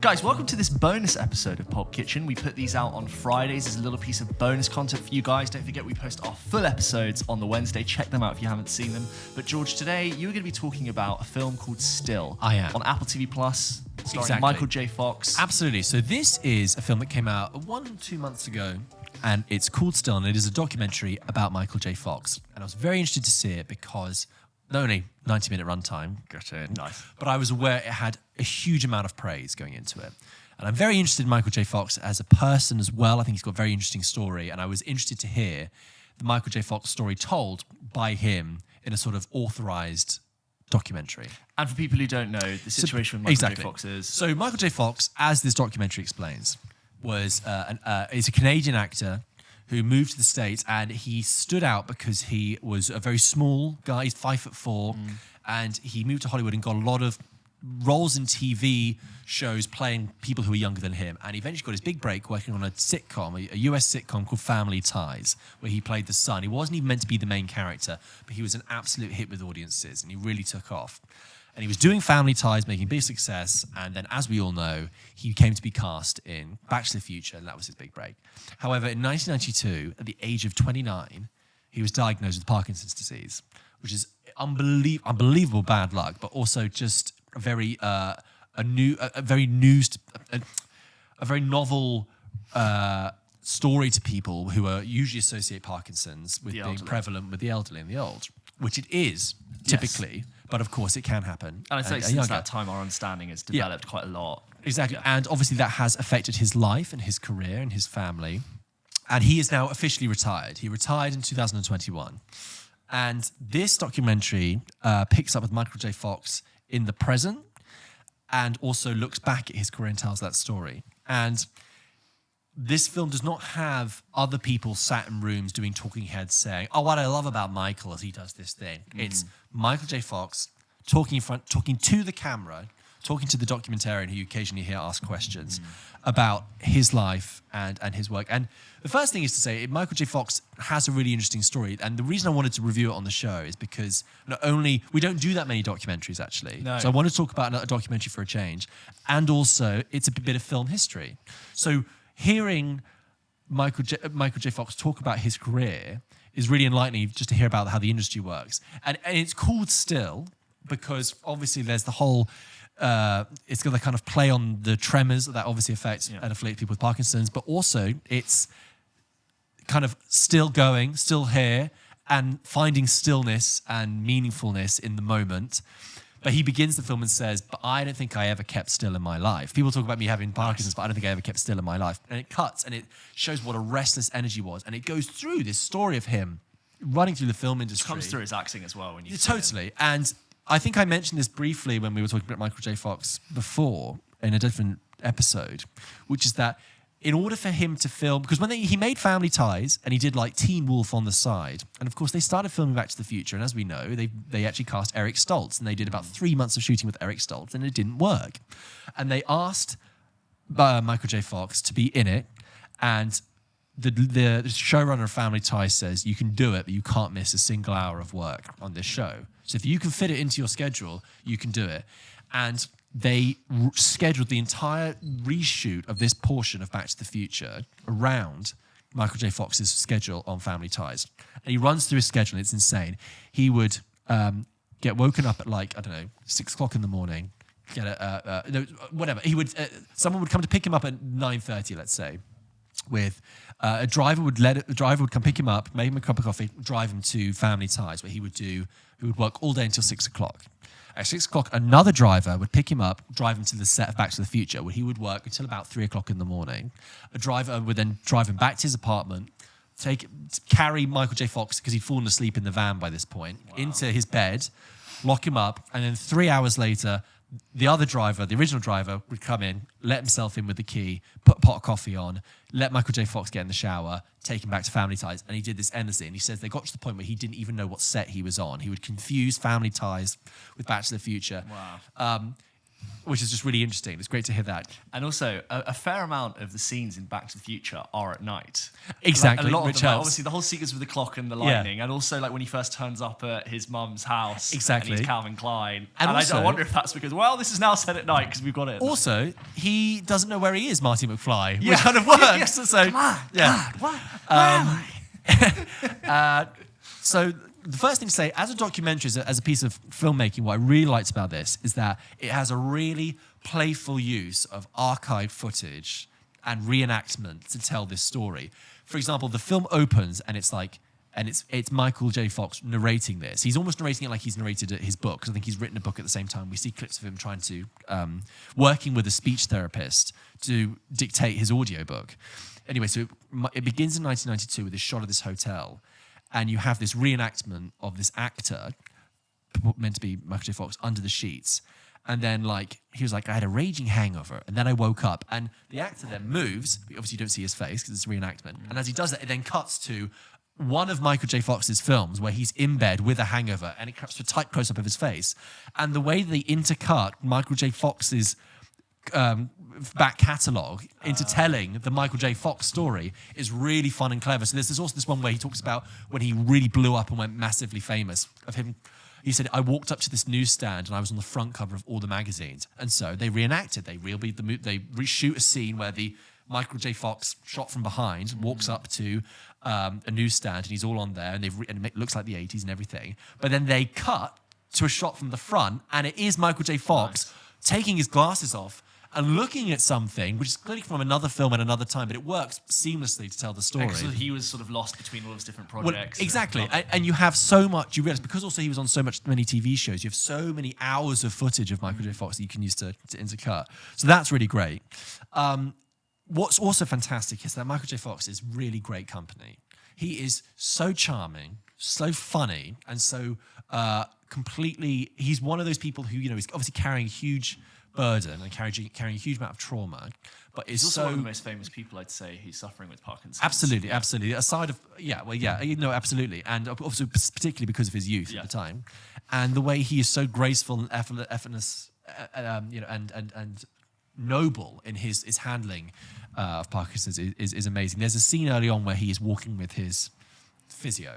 Guys, welcome to this bonus episode of Pulp Kitchen. We put these out on Fridays as a little piece of bonus content for you guys. Don't forget we post our full episodes on the Wednesday. Check them out if you haven't seen them. But George, today you're going to be talking about a film called Still. I am. On Apple TV Plus, starring Exactly. Michael J. Fox. Absolutely. So this is a film that came out 1-2 months ago, and it's called Still, and it is a documentary about Michael J. Fox. And I was very interested to see it because not only 90-minute runtime, Nice. but I was aware it had a huge amount of praise going into it. And I'm very interested in Michael J. Fox as a person as well. I think he's got a very interesting story, and I was interested to hear the Michael J. Fox story told by him in a sort of authorized documentary. And for people who don't know, the situation with Michael J. Fox is... So Michael J. Fox, as this documentary explains, is a Canadian actor who moved to the States, and he stood out because he was a very small guy. He's 5'4", and he moved to Hollywood and got a lot of roles in TV shows playing people who were younger than him. And he eventually got his big break working on a sitcom, a US sitcom called Family Ties, where he played the son. He wasn't even meant to be the main character, but he was an absolute hit with audiences, and he really took off. And he was doing Family Ties, making big success, and then, as we all know, he came to be cast in Back to the Future, and that was his big break. However, in 1992, at the age of 29, he was diagnosed with Parkinson's disease, which is unbelievable bad luck, but also just a very novel story to people who are usually associate Parkinson's with being prevalent with the elderly and the old, which it is typically. Yes. But of course, it can happen. And I'd say since that time, our understanding has developed quite a lot. Exactly. Yeah. And obviously, that has affected his life and his career and his family. And he is now officially retired. He retired in 2021. And this documentary picks up with Michael J. Fox in the present and also looks back at his career and tells that story. And this film does not have other people sat in rooms doing talking heads saying, oh, what I love about Michael is he does this thing. It's Michael J. Fox talking to the camera, talking to the documentarian who you occasionally hear ask questions about his life and his work. And the first thing is to say, Michael J. Fox has a really interesting story. And the reason I wanted to review it on the show is because not only, we don't do that many documentaries actually. No. So I want to talk about a documentary for a change. And also, it's a bit of film history. So hearing Michael J. Fox talk about his career is really enlightening just to hear about how the industry works. And it's called Still because obviously there's the whole... it's going to kind of play on the tremors that obviously affects and afflict people with Parkinson's, but also it's kind of still going, still here, and finding stillness and meaningfulness in the moment. But he begins the film and says, but I don't think I ever kept still in my life. People talk about me having Parkinson's, but I don't think I ever kept still in my life. And it cuts and it shows what a restless energy was. And it goes through this story of him running through the film industry. It comes through his acting as well. When you totally. And I think I mentioned this briefly when we were talking about Michael J. Fox before in a different episode, which is that in order for him to film, because when he made Family Ties and he did like Teen Wolf on the side, and of course they started filming Back to the Future, and as we know, they actually cast Eric Stoltz, and they did about 3 months of shooting with Eric Stoltz, and it didn't work. And they asked Michael J. Fox to be in it, and the showrunner of Family Ties says, you can do it, but you can't miss a single hour of work on this show. So if you can fit it into your schedule, you can do it. And they scheduled the entire reshoot of this portion of Back to the Future around Michael J. Fox's schedule on Family Ties. And he runs through his schedule, and it's insane. He would get woken up at 6 o'clock in the morning, whatever. He would someone would come to pick him up at 9:30, let's say, with a driver would come pick him up, make him a cup of coffee, drive him to Family Ties, where he would work all day until 6 o'clock. At 6 o'clock, another driver would pick him up, drive him to the set of Back to the Future, where he would work until about 3 o'clock in the morning. A driver would then drive him back to his apartment, carry Michael J. Fox, because he'd fallen asleep in the van by this point, into his bed, lock him up, and then 3 hours later, the original driver, would come in, let himself in with the key, put a pot of coffee on, let Michael J. Fox get in the shower, take him back to Family Ties, and he did this endlessly. And he says they got to the point where he didn't even know what set he was on. He would confuse Family Ties with Back to the Future. Wow. which is just really interesting. It's great to hear that. And also, a fair amount of the scenes in Back to the Future are at night. Exactly, Like, a lot which of them, like, helps. obviously, the whole sequence with the clock and the lightning, and also like when he first turns up at his mum's house. Exactly. And he's Calvin Klein. And And also- I wonder if that's because, well, this is now set at night because we've got it at night. Also, he doesn't know where he is, Marty McFly, Yeah. which kind of works. Yeah. So, Come on, yeah. God, where am I? So the first thing to say, as a documentary, as a piece of filmmaking, what I really liked about this is that it has a really playful use of archived footage and reenactment to tell this story. For example, the film opens and it's like, it's Michael J. Fox narrating this. He's almost narrating it like he's narrated his book, because I think he's written a book at the same time. We see clips of him trying to, working with a speech therapist to dictate his audiobook. Anyway, so it begins in 1992 with this shot of this hotel, and you have this reenactment of this actor, meant to be Michael J. Fox, under the sheets. And then, like, he was like, I had a raging hangover, and then I woke up. And the actor then moves, but obviously you don't see his face because it's a reenactment. And as he does that, it then cuts to one of Michael J. Fox's films where he's in bed with a hangover, and it cuts to a tight close-up of his face. And the way they intercut Michael J. Fox's back catalogue into telling the Michael J. Fox story is really fun and clever. So there's also this one where he talks about when he really blew up and went massively famous. Of him, he said, I walked up to this newsstand and I was on the front cover of all the magazines. And so they reenacted. They reshoot a scene where the Michael J. Fox, shot from behind, walks up to a newsstand and he's all on there, and and it looks like the 80s and everything. But then they cut to a shot from the front, and it is Michael J. Fox taking his glasses off and looking at something, which is clearly from another film at another time, but it works seamlessly to tell the story. So he was sort of lost between all his different Well, projects. exactly. And you have so much, you realize, because also he was on many TV shows, you have so many hours of footage of Michael J. Fox that you can use to intercut. So that's really great. What's also fantastic is that Michael J. Fox is really great company. He is so charming, so funny, and so completely, he's one of those people who, you know, is obviously carrying a huge burden and carrying a huge amount of trauma, but is He's also so one of the most famous people, I'd say, who's suffering with Parkinson. absolutely. Aside of absolutely, and also particularly because of his youth at the time, and the way he is so graceful and effortless, and noble in his handling of Parkinson's is amazing. There's a scene early on where he is walking with his physio,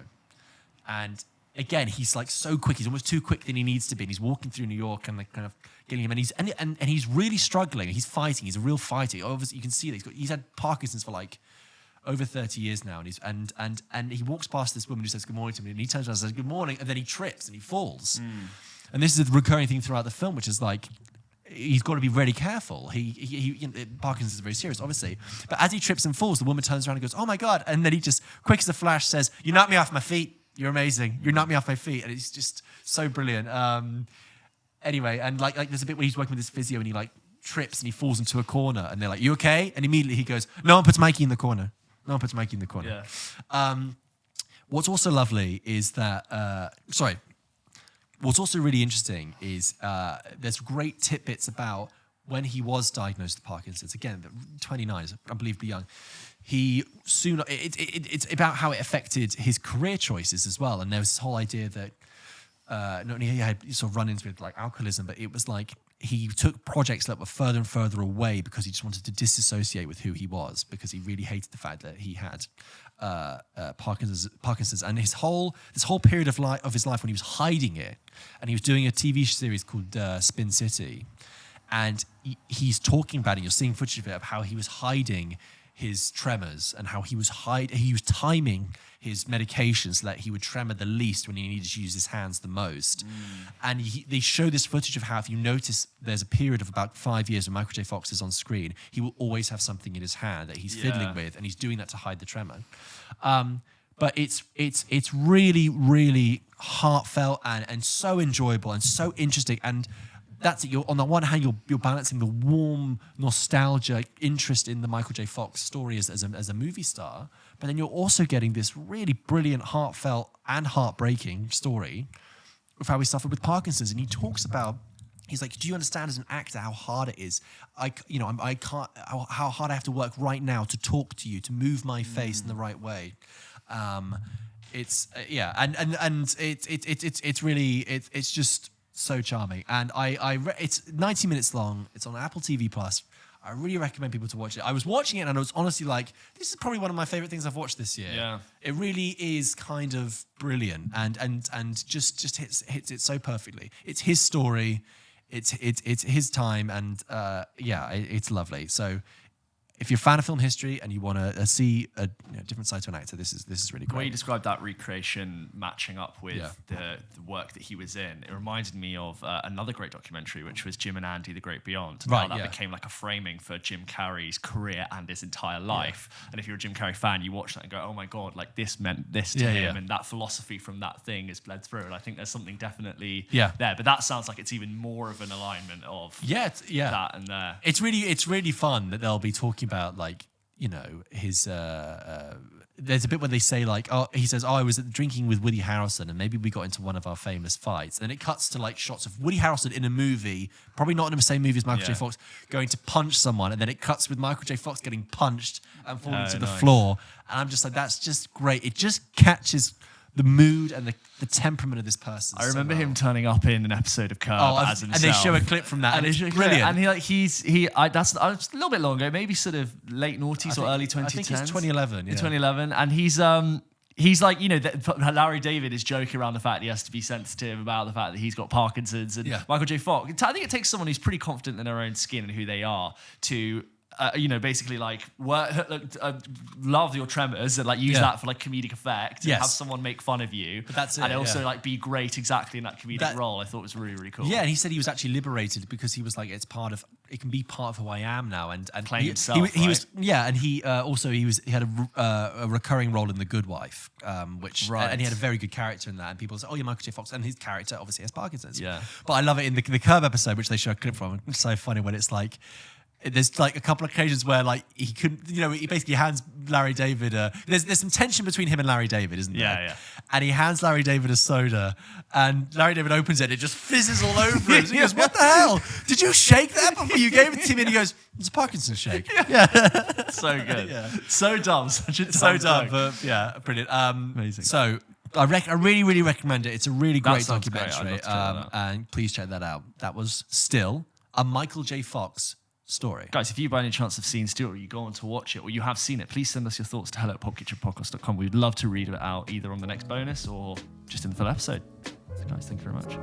and again, he's like so quick. He's almost too quick than he needs to be. And he's walking through New York and like kind of getting him. And he's really struggling. He's fighting. He's a real fighter. Obviously, you can see that he's had Parkinson's for like over 30 years now. And he walks past this woman who says good morning to me. And he turns around and says good morning. And then he trips and he falls. And this is a recurring thing throughout the film, which is like, he's got to be really careful. Parkinson's is very serious, obviously. But as he trips and falls, the woman turns around and goes, oh my God. And then he just, quick as a flash, says, you knocked me off my feet. You're amazing. You knocked me off my feet. And it's just so brilliant. Anyway, and like there's a bit where he's working with this physio and he like trips and he falls into a corner and they're like, you okay? And immediately he goes, no one puts Mikey in the corner. No one puts Mikey in the corner. Yeah. What's also lovely is that, what's also really interesting is there's great tidbits about when he was diagnosed with Parkinson's. Again, 29 is unbelievably young. It's about how it affected his career choices as well. And there was this whole idea that not only he had sort of run-ins with like alcoholism, but it was like he took projects that were further and further away because he just wanted to disassociate with who he was, because he really hated the fact that he had Parkinson's, and this whole period of his life when he was hiding it, and he was doing a TV series called Spin City, and he's talking about it. You're seeing footage of it of how he was hiding his tremors and how he was timing his medications so that he would tremor the least when he needed to use his hands the most. And they show this footage of how, if you notice, there's a period of about 5 years when Michael J. Fox is on screen, he will always have something in his hand that he's fiddling with, and he's doing that to hide the tremor. But it's really, really heartfelt and so enjoyable and so interesting. And that's it. On the one hand, you're balancing the warm nostalgia interest in the Michael J. Fox story as a movie star, but then you're also getting this really brilliant, heartfelt and heartbreaking story of how he suffered with Parkinson's. And he talks about, he's like, do you understand as an actor how hard it is? I can't, how hard I have to work right now to talk to you, to move my face in the right way. It's really, it's just So charming. And it's 90 minutes long. It's on Apple TV Plus. I really recommend people to watch it. I was watching it and I was honestly like, this is probably one of my favorite things I've watched this year. Yeah. It really is kind of brilliant and just hits it so perfectly. It's his story. It's his time and it's lovely. So if you're a fan of film history and you want to see a different side to an actor, this is really great. The way you described that recreation matching up with the work that he was in, it reminded me of another great documentary, which was Jim and Andy, The Great Beyond. Right, that became like a framing for Jim Carrey's career and his entire life. And if you're a Jim Carrey fan, you watch that and go, oh my God, like this meant this to him. And that philosophy from that thing is bled through. And I think there's something definitely there. But that sounds like it's even more of an alignment of that and there. It's really fun that they'll be talking about like, his there's a bit where they say like, he says, I was drinking with Woody Harrelson and maybe we got into one of our famous fights. And it cuts to like shots of Woody Harrelson in a movie, probably not in the same movie as Michael J. Fox, going to punch someone. And then it cuts with Michael J. Fox getting punched and falling to the floor. And I'm just like, that's just great. It just catches the mood and the temperament of this person. I remember him turning up in an episode of Curb as himself. And they show a clip from that. And it's brilliant. And that's a little bit long ago, maybe sort of late noughties or early 2010s. I think it's 2011. In 2011. And he's like, Larry David is joking around the fact he has to be sensitive about the fact that he's got Parkinson's. And Michael J. Fox, I think it takes someone who's pretty confident in their own skin and who they are to basically like love your tremors and like use that for like comedic effect and have someone make fun of you. But that's it, and also like be great exactly in that comedic role. I thought it was really, really cool. Yeah, and he said he was actually liberated because he was like, it can be part of who I am now. And playing himself. He was and he had a recurring role in The Good Wife, and he had a very good character in that. And people say, oh, you're Michael J. Fox, and his character obviously has Parkinson's. Yeah. But I love it in the Curb episode, which they show a clip from. It's so funny when it's like, there's like a couple of occasions where like he couldn't, he basically hands Larry David there's some tension between him and Larry David, isn't there? Yeah. And he hands Larry David a soda and Larry David opens it and it just fizzes all over him. So he goes, what the hell? Did you shake that before you gave it to him? And he goes, it's a Parkinson's shake. Yeah. So good. So dumb. So dumb, but yeah, brilliant. Amazing. So I really, really recommend it. It's a really great documentary. Great. And please check that out. That was still a Michael J. Fox story. Guys, if you by any chance have seen Still, or you go on to watch it, or you have seen it, please send us your thoughts to hello@popkitchenpodcast.com. We'd love to read it out either on the next bonus or just in the full episode. So guys, thank you very much.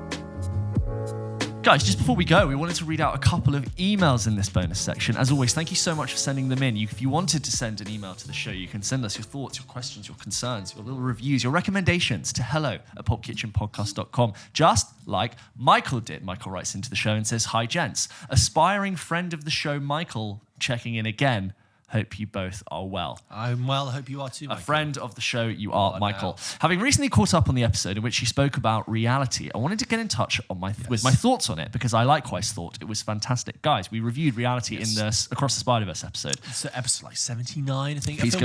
Guys, just before we go, we wanted to read out a couple of emails in this bonus section. As always, thank you so much for sending them in. If you wanted to send an email to the show, you can send us your thoughts, your questions, your concerns, your little reviews, your recommendations to hello@popkitchenpodcast.com, just like Michael did. Michael writes into the show and says, hi, gents. Aspiring friend of the show, Michael, checking in again. Hope you both are well. I'm well. I hope you are too, A Michael. friend of the show, you are, Michael. Having recently caught up on the episode in which you spoke about reality, I wanted to get in touch on with my thoughts on it because I likewise thought it was fantastic. Guys, we reviewed reality in the Across the Spider-Verse episode. It's episode like 79, I think. A film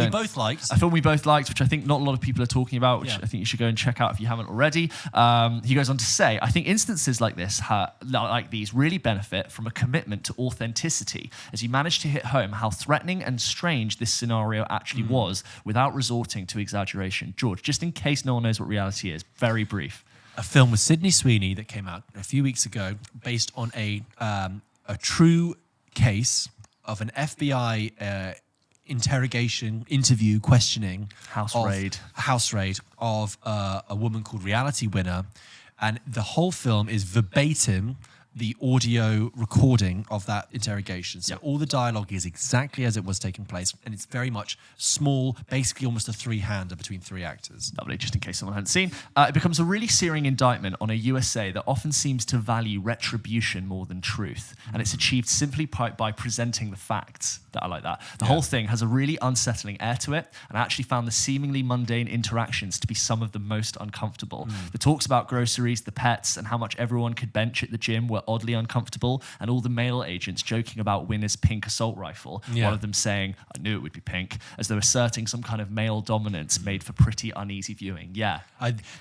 we both liked, which I think not a lot of people are talking about, which I think you should go and check out if you haven't already. He goes on to say, I think instances like this, like these, really benefit from a commitment to authenticity as you manage to hit home how threatening and strange this scenario actually was without resorting to exaggeration. George, just in case no one knows what reality is, very brief. A film with Sydney Sweeney that came out a few weeks ago based on a true case of an FBI questioning house raid of a woman called Reality Winner, and the whole film is verbatim the audio recording of that interrogation. So all the dialogue is exactly as it was taking place, and it's very much small, basically almost a three-hander between three actors. Lovely, just in case someone hadn't seen. It becomes a really searing indictment on a USA that often seems to value retribution more than truth, and it's achieved simply by presenting the facts. That I like that. The whole thing has a really unsettling air to it, and I actually found the seemingly mundane interactions to be some of the most uncomfortable. The talks about groceries, the pets, and how much everyone could bench at the gym were oddly uncomfortable, and all the male agents joking about Winner's pink assault rifle, one of them saying, I knew it would be pink, as though asserting some kind of male dominance made for pretty uneasy viewing. The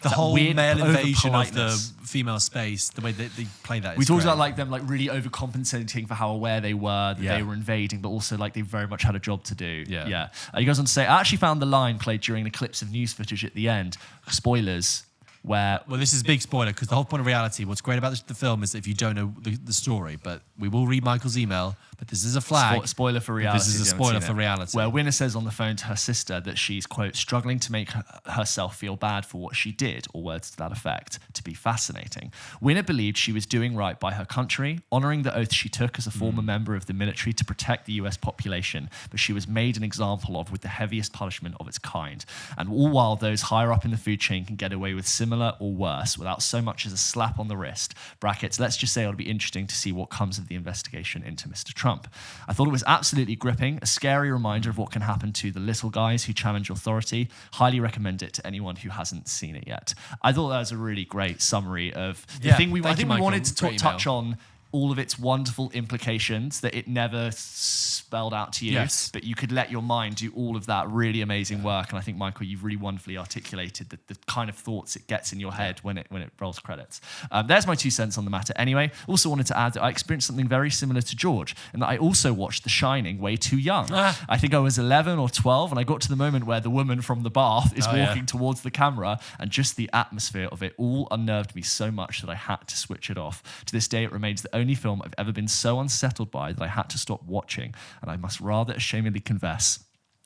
whole male invasion of the female space, the way that they play that. We talked about like them like really overcompensating for how aware they were that they were invading, but also like they very much had a job to do. He goes on to say, I actually found the line played during the clips of news footage at the end, spoilers, where Well, this is a big spoiler because the whole point of reality, what's great about the film is that if you don't know the story, but we will read Michael's email, but this is a flag. Spoiler for reality. This is a spoiler for reality. Where Winner says on the phone to her sister that she's, quote, struggling to make herself feel bad for what she did, or words to that effect, to be fascinating. Winner believed she was doing right by her country, honouring the oath she took as a former member of the military to protect the US population, but she was made an example of with the heaviest punishment of its kind. And all while those higher up in the food chain can get away with similar or worse without so much as a slap on the wrist, brackets, let's just say it'll be interesting to see what comes of the investigation into Mr. Trump. I thought it was absolutely gripping, a scary reminder of what can happen to the little guys who challenge authority. Highly recommend it to anyone who hasn't seen it yet. I thought that was a really great summary of the thing I think we wanted to touch on all of its wonderful implications that it never spelled out to you, but you could let your mind do all of that really amazing work. And I think, Michael, you've really wonderfully articulated the kind of thoughts it gets in your head when it rolls credits. There's my 2 cents on the matter. Anyway, also wanted to add that I experienced something very similar to George, in that I also watched The Shining way too young. I think I was 11 or 12, and I got to the moment where the woman from the bath is walking towards the camera, and just the atmosphere of it all unnerved me so much that I had to switch it off. To this day, it remains the only film I've ever been so unsettled by that I had to stop watching, and I must rather ashamedly confess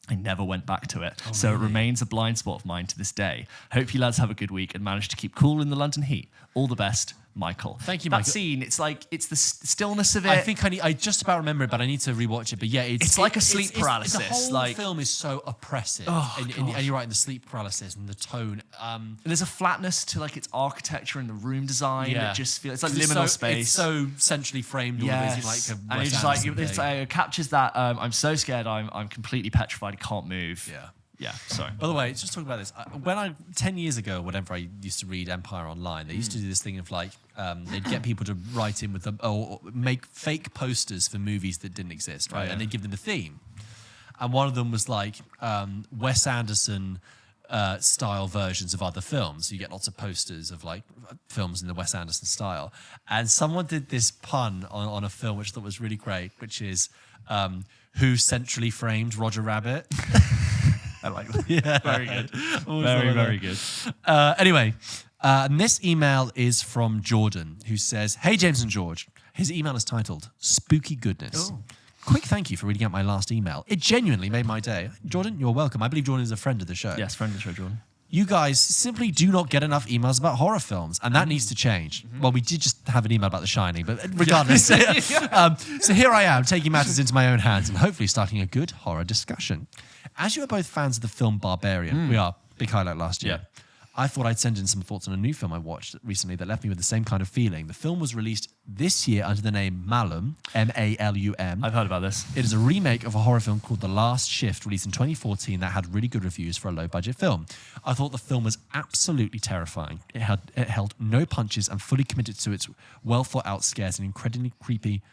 I never went back to it. So really? It remains a blind spot of mine to this day. Hope you lads have a good week and manage to keep cool in the London heat. All the best, Michael. Thank you, Michael. That scene, it's like, it's the stillness of it. I think I just about remember it, but I need to rewatch it. But yeah, it's like a sleep paralysis. The whole film is so oppressive. And you're right, in the sleep paralysis and the tone. And there's a flatness to like its architecture and the room design that just feels, it's like liminal space. It's so centrally framed. Yes. Like and it's just like, it captures that, I'm so scared, I'm completely petrified, I can't move. Yeah, sorry. By the way, just talking about this, 10 years ago, whenever I used to read Empire Online, they used to do this thing of like, they'd get people to write in with them, or make fake posters for movies that didn't exist, right? And they'd give them a theme. And one of them was like Wes Anderson style versions of other films. So you get lots of posters of like films in the Wes Anderson style. And someone did this pun on a film which I thought was really great, which is Who Centrally Framed Roger Rabbit? I like that. Yeah. Very good. Very good. Anyway, and this email is from Jordan, who says, "Hey, James and George." His email is titled Spooky Goodness. Ooh. Quick thank you for reading out my last email. It genuinely made my day. Jordan, you're welcome. I believe Jordan is a friend of the show. Yes, friend of the show, Jordan. You guys simply do not get enough emails about horror films, and that needs to change. Well, we did just have an email about The Shining, but regardless. So here I am, taking matters into my own hands and hopefully starting a good horror discussion. As you are both fans of the film Barbarian, we are, big highlight last year, I thought I'd send in some thoughts on a new film I watched recently that left me with the same kind of feeling. The film was released this year under the name Malum, M-A-L-U-M. I've heard about this. It is a remake of a horror film called The Last Shift, released in 2014, that had really good reviews for a low-budget film. I thought the film was absolutely terrifying. It held no punches and fully committed to its well-thought-out scares and incredibly creepy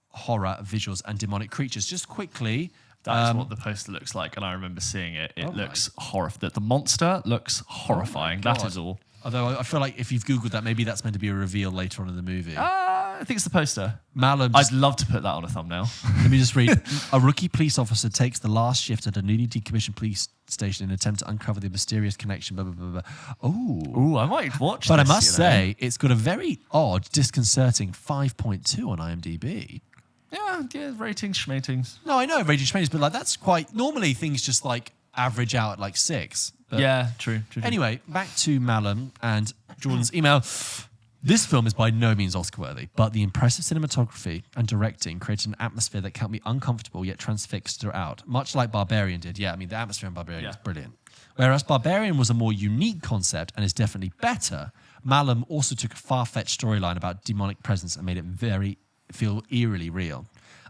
horror visuals and demonic creatures. Just quickly... That is what the poster looks like, and I remember seeing it. It looks horrifying. The monster looks horrifying. That is all. Although I feel like if you've Googled that, maybe that's meant to be a reveal later on in the movie. I think it's the poster. Malum. I'd love to put that on a thumbnail. Let me just read. A rookie police officer takes the last shift at a newly decommissioned police station in an attempt to uncover the mysterious connection. Blah, blah, blah, blah. Ooh, I might watch but this. But I must say, it's got a very odd, disconcerting 5.2 on IMDb. Yeah, ratings, schmatings. No, I know ratings, schmatings, but like that's quite... Normally things just like average out at like 6. But yeah, true. Anyway, back to Malum and Jordan's email. This film is by no means Oscar-worthy, but the impressive cinematography and directing created an atmosphere that kept me uncomfortable yet transfixed throughout, much like Barbarian did. Yeah, I mean, the atmosphere in Barbarian is brilliant. Whereas Barbarian was a more unique concept and is definitely better, Malum also took a far-fetched storyline about demonic presence and made it feel eerily real.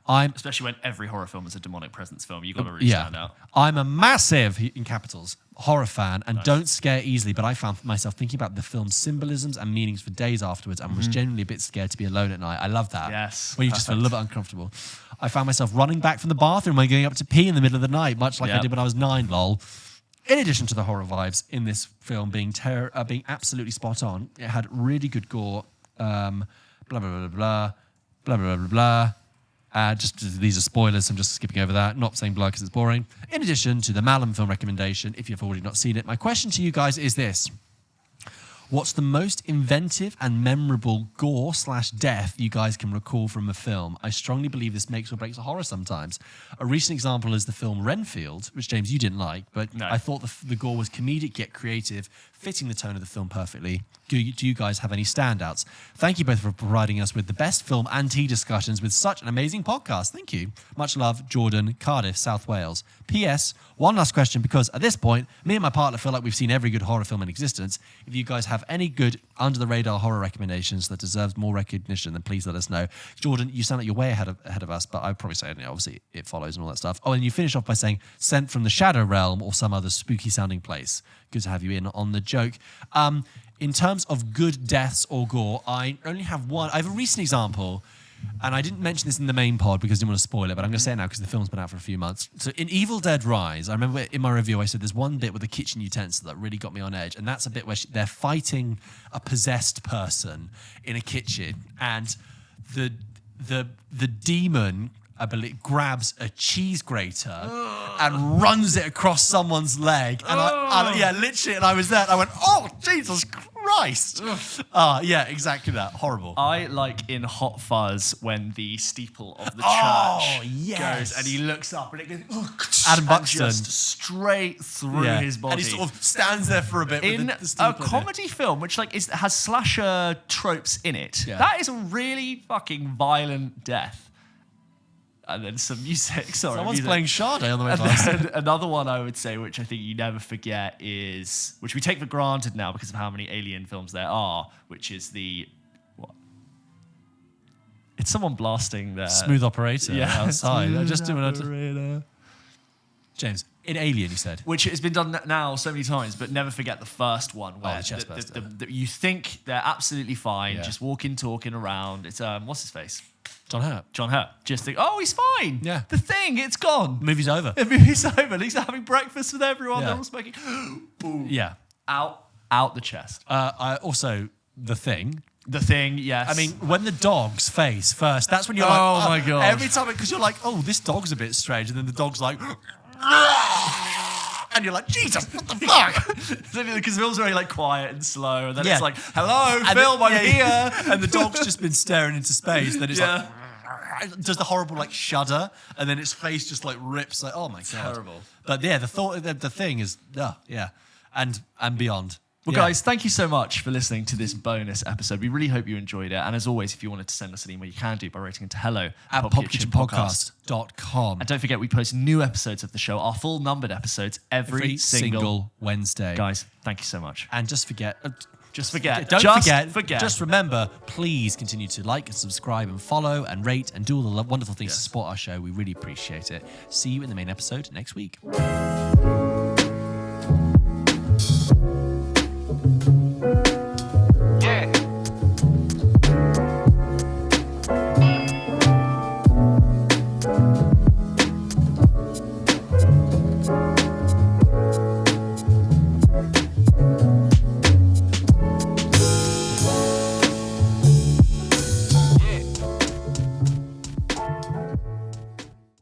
Especially when every horror film is a demonic presence film, you've got to really stand out. I'm a massive, in capitals, horror fan and don't scare easily, but I found myself thinking about the film's symbolisms and meanings for days afterwards and was genuinely a bit scared to be alone at night. I love that. Yes. When you just feel a little bit uncomfortable. I found myself running back from the bathroom when going up to pee in the middle of the night, much like I did when I was 9, lol. In addition to the horror vibes in this film being absolutely spot on, it had really good gore, blah, blah, blah, blah, blah, blah, blah, blah. These are spoilers, so I'm just skipping over that. Not saying blah because it's boring. In addition to the Malum film recommendation, if you've already not seen it, my question to you guys is this. What's the most inventive and memorable gore/death you guys can recall from a film? I strongly believe this makes or breaks a horror sometimes. A recent example is the film Renfield, which, James, you didn't like, but No. I thought the gore was comedic yet creative, fitting the tone of the film perfectly. Do you guys have any standouts? Thank you both for providing us with the best film and tea discussions with such an amazing podcast. Thank you. Much love, Jordan, Cardiff, South Wales. P.S. One last question, because at this point, me and my partner feel like we've seen every good horror film in existence. If you guys have any good under-the-radar horror recommendations that deserves more recognition, then please let us know. Jordan, you sound like you're way ahead of us, but I'd probably say, obviously, It Follows and all that stuff. Oh, and you finish off by saying, sent from the Shadow Realm or some other spooky-sounding place. Good to have you in on the joke. In terms of good deaths or gore, I only have one. I have a recent example, and I didn't mention this in the main pod because I didn't want to spoil it, but I'm going to say it now because the film's been out for a few months. So in Evil Dead Rise, I remember in my review I said there's one bit with a kitchen utensil that really got me on edge, and that's a bit where they're fighting a possessed person in a kitchen, and the demon, I believe, grabs a cheese grater and runs it across someone's leg. And literally, and I was there and I went, oh, Jesus Christ. Yeah, exactly that. Horrible. I like in Hot Fuzz when the steeple of the church goes and he looks up and it goes Adam and Buxton. just straight through his body. And he sort of stands there for a bit in with the a steeple comedy film which has slasher tropes in it. Yeah. That is a really fucking violent death. And then some music. Sorry, Someone's music. playing Sade on the way And past. then another one I would say, which I think you never forget, is, which we take for granted now because of how many alien films there are, which is what? It's someone blasting their Smooth operator outside. I just didn't want to. operator. James, in Alien, you said. Which has been done now so many times, but never forget the first one where the chest burster. you think they're absolutely fine, Yeah. just walking, talking around. It's what's his face? John Hurt. Just think, oh, he's fine. Yeah. The Thing, it's gone. Movie's over. The movie's over. He's having breakfast with everyone. Yeah. They're all smoking. Boom. Yeah. Out the chest. I also, The Thing. The Thing, yes. I mean, when the dog's face first, that's when you're Oh like, my God. Every time, because you're like, oh, this dog's a bit strange. And then the dog's like, and you're like, Jesus, what the fuck? Because Phil's very like quiet and slow, and then Yeah. it's like, hello, And Phil, then- I'm here. And the dog's just been staring into space. Then it's Yeah. like, does the horrible like shudder, and then its face just like rips. Like, oh my God. Terrible. But yeah, the Thing is, and beyond. Well, Yeah. guys, thank you so much for listening to this bonus episode. We really hope you enjoyed it. And as always, if you wanted to send us an email, you can do by writing into hello at popkitchenpodcast.com. And don't forget, we post new episodes of the show, our full numbered episodes, every single Wednesday. Guys, thank you so much. And just forget. Just forget. Don't Just forget. Just remember, please continue to like and subscribe and follow and rate and do all the wonderful things to support our show. We really appreciate it. See you in the main episode next week.